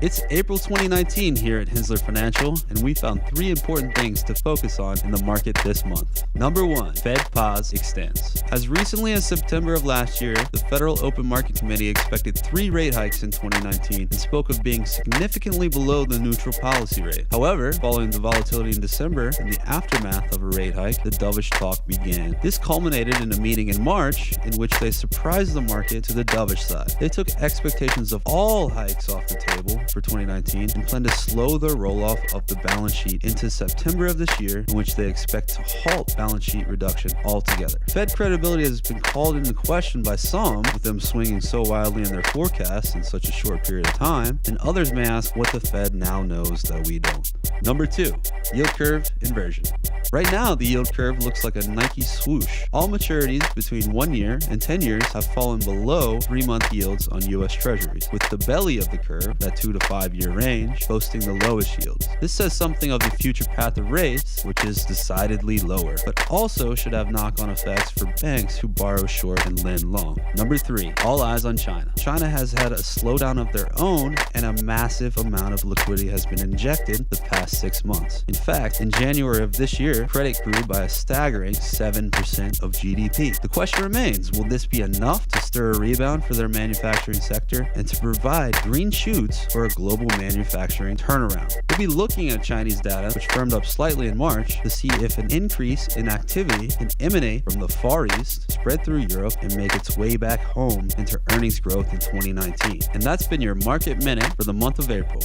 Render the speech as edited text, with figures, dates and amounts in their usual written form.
It's April 2019 here at Henssler Financial, and we found 3 important things to focus on in the market this month. Number 1, Fed pause extends. As recently as September of last year, the Federal Open Market Committee expected 3 rate hikes in 2019 and spoke of being significantly below the neutral policy rate. However, following the volatility in December and the aftermath of a rate hike, the dovish talk began. This culminated in a meeting in March in which they surprised the market to the dovish side. They took expectations of all hikes off the table for 2019 and plan to slow the roll-off of the balance sheet into September of this year, in which they expect to halt balance sheet reduction altogether. Fed credibility has been called into question by some, with them swinging so wildly in their forecasts in such a short period of time, and others may ask what the Fed now knows that we don't. Number 2, yield curve inversion. Right now, the yield curve looks like a Nike swoosh. All maturities between 1 year and 10 years have fallen below 3-month yields on U.S. Treasuries, with the belly of the curve, that 2 to 5 year range, boasting the lowest yields. This says something of the future path of rates, which is decidedly lower, but also should have knock-on effects for banks who borrow short and lend long. Number 3, all eyes on China. China has had a slowdown of their own, and a massive amount of liquidity has been injected the past 6 months. In fact, in January of this year, credit grew by a staggering 7% of GDP. The question remains, will this be enough to stir a rebound for their manufacturing sector and to provide green shoots for a global manufacturing turnaround? We'll be looking at Chinese data, which firmed up slightly in March, to see if an increase in activity can emanate from the Far East, spread through Europe, and make its way back home into earnings growth in 2019. And that's been your Market Minute for the month of April.